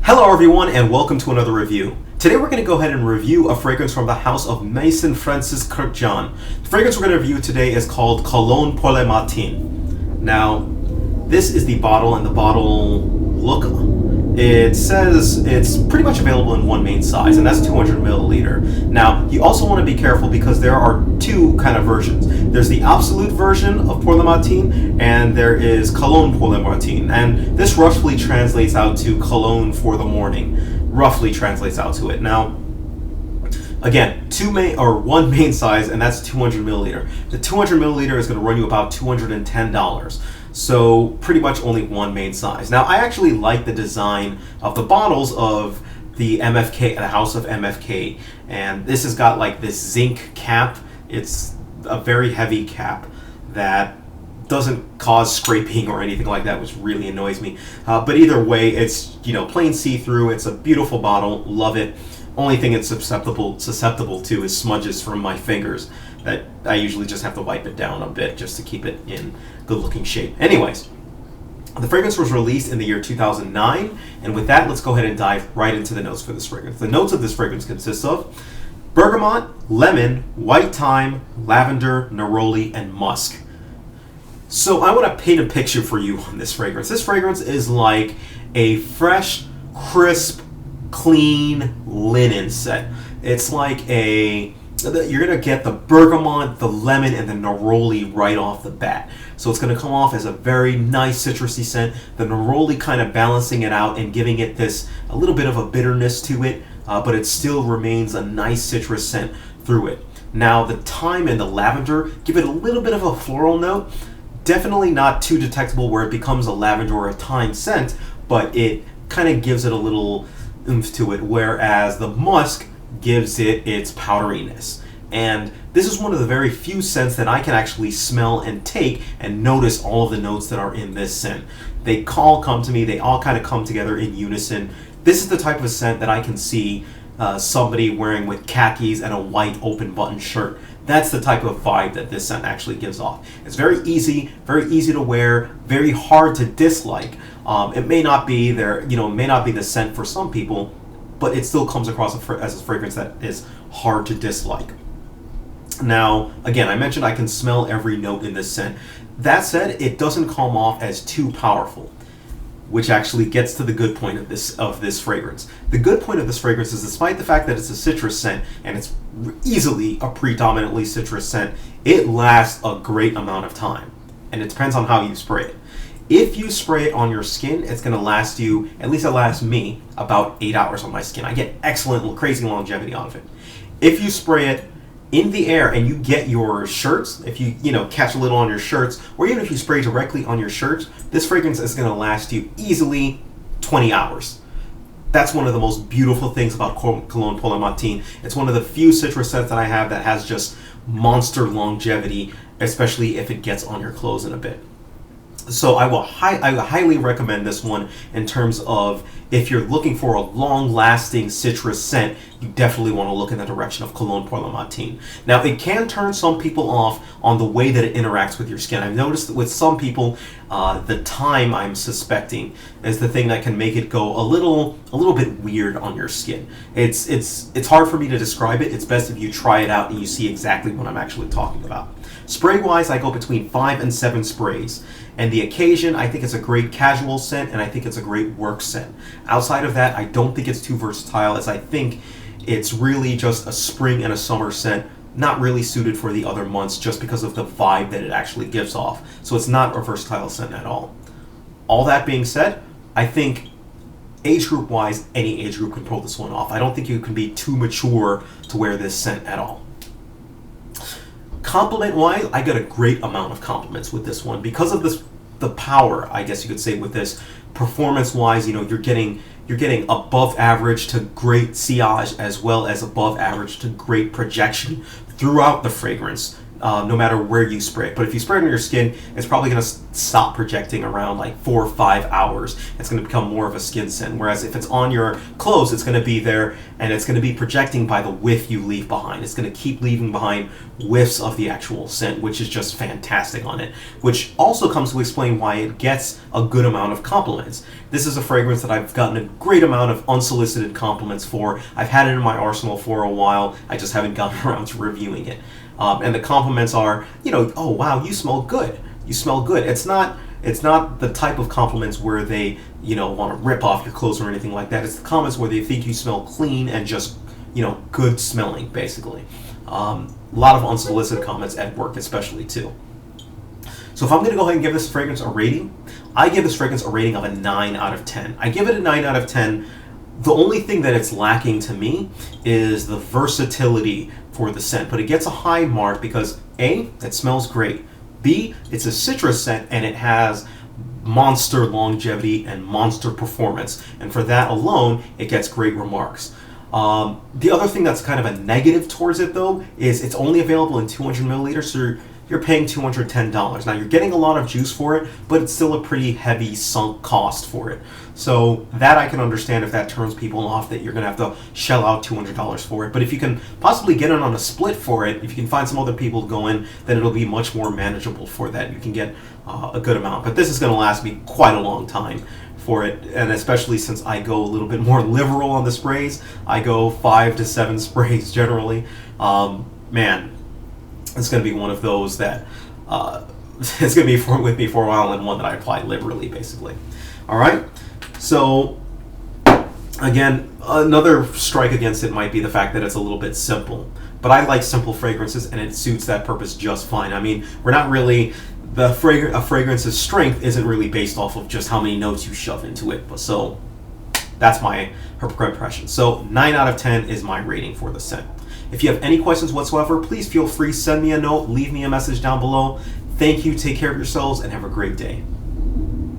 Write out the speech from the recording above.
Hello everyone and welcome to another review. Today we're going to go ahead and review a fragrance from the house of Maison Francis Kurkdjian. The fragrance we're going to review today is called Cologne pour le Matin. Now, this is the bottle and the bottle look. It says it's pretty much available in one main size, and that's 200 milliliter. Now, you also want to be careful because there are two kind of versions. There's the absolute version of Pour le Matin, and there is Cologne pour le Matin. And this roughly translates out to Cologne for the morning. Roughly translates out to it. Now, again, one main size, and that's 200 milliliter. The 200 milliliter is going to run you about $210. So pretty much only one main size. Now, I actually like the design of the bottles of the MFK, the house of MFK, and this has got like this zinc cap. It's a very heavy cap that doesn't cause scraping or anything like that, which really annoys me. But either way, it's plain see-through. It's a beautiful bottle. Love it. Only thing it's susceptible to is smudges from my fingers. That I usually just have to wipe it down a bit just to keep it in good-looking shape. Anyways, the fragrance was released in the year 2009, and with that, let's go ahead and dive right into the notes for this fragrance. The notes of this fragrance consist of bergamot, lemon, white thyme, lavender, neroli, and musk. So I want to paint a picture for you on this fragrance. This fragrance is like a fresh, crisp, clean linen scent. It's like you're going to get the bergamot, the lemon, and the neroli right off the bat. So it's going to come off as a very nice citrusy scent. The neroli kind of balancing it out and giving it a little bit of a bitterness to it, but it still remains a nice citrus scent through it. Now the thyme and the lavender give it a little bit of a floral note. Definitely not too detectable where it becomes a lavender or a thyme scent, but it kind of gives it a little oomph to it, whereas the musk gives it its powderiness. And this is one of the very few scents that I can actually smell and take and notice all of the notes that are in this scent. They all come to me, they all kind of come together in unison. This is the type of scent that I can see somebody wearing with khakis and a white open button shirt. That's the type of vibe that this scent actually gives off. It's very easy to wear, very hard to dislike. It may not be the scent for some people, but it still comes across as a fragrance that is hard to dislike. Now, again, I mentioned I can smell every note in this scent. That said, it doesn't come off as too powerful, which actually gets to the good point of this fragrance. The good point of this fragrance is, despite the fact that it's a citrus scent and it's easily a predominantly citrus scent, it lasts a great amount of time, and it depends on how you spray it. If you spray it on your skin, it's going to last you, at least it lasts me, about 8 hours on my skin. I get excellent, crazy longevity out of it. If you spray it in the air and you get your shirts, if you catch a little on your shirts, or even if you spray directly on your shirts, this fragrance is going to last you easily 20 hours. That's one of the most beautiful things about Cologne pour le Matin. It's one of the few citrus scents that I have that has just monster longevity, especially if it gets on your clothes in a bit. So I highly recommend this one in terms of if you're looking for a long-lasting citrus scent, you definitely want to look in the direction of Cologne pour le Matin. Now, it can turn some people off on the way that it interacts with your skin. I've noticed that with some people, the thyme, I'm suspecting, is the thing that can make it go a little bit weird on your skin. It's hard for me to describe it. It's best if you try it out and you see exactly what I'm actually talking about. Spray-wise, I go between 5 and 7 sprays. And the occasion, I think it's a great casual scent, and I think it's a great work scent. Outside of that, I don't think it's too versatile, as I think it's really just a spring and a summer scent, not really suited for the other months just because of the vibe that it actually gives off. So it's not a versatile scent at all. All that being said, I think age group-wise, any age group can pull this one off. I don't think you can be too mature to wear this scent at all. Compliment-wise, I got a great amount of compliments with this one because of the power, I guess you could say, with this. Performance-wise, you're getting above average to great sillage as well as above average to great projection throughout the fragrance. no matter where you spray it. But if you spray it on your skin, it's probably going to stop projecting around like 4 or 5 hours. It's going to become more of a skin scent. Whereas if it's on your clothes, it's going to be there and it's going to be projecting by the whiff you leave behind. It's going to keep leaving behind whiffs of the actual scent, which is just fantastic on it. Which also comes to explain why it gets a good amount of compliments. This is a fragrance that I've gotten a great amount of unsolicited compliments for. I've had it in my arsenal for a while. I just haven't gotten around to reviewing it. And the compliments are, oh wow, you smell good. You smell good. It's not the type of compliments where they, want to rip off your clothes or anything like that. It's the comments where they think you smell clean and just, good smelling, basically. A lot of unsolicited comments at work, especially too. So if I'm going to go ahead and give this fragrance a rating, I give this fragrance a rating of a 9 out of 10. I give it a 9 out of 10. The only thing that it's lacking to me is the versatility for the scent, but it gets a high mark because A, it smells great. B, it's a citrus scent and it has monster longevity and monster performance. And for that alone, it gets great remarks. The other thing that's kind of a negative towards it though is it's only available in 200 milliliters, so you're paying $210. Now you're getting a lot of juice for it, but it's still a pretty heavy sunk cost for it. So that I can understand if that turns people off, that you're gonna have to shell out $200 for it. But if you can possibly get it on a split for it, if you can find some other people to go in, then it'll be much more manageable for that. You can get a good amount. But this is gonna last me quite a long time for it, and especially since I go a little bit more liberal on the sprays. I go 5 to 7 sprays generally. Man, it's going to be one of those that it's going to be with me for a while, and one that I apply liberally, basically. All right. So again, another strike against it might be the fact that it's a little bit simple. But I like simple fragrances, and it suits that purpose just fine. I mean, we're not really a fragrance's strength isn't really based off of just how many notes you shove into it. But so that's my impression. So 9 out of 10 is my rating for the scent. If you have any questions whatsoever, please feel free, send me a note, leave me a message down below. Thank you, take care of yourselves, and have a great day.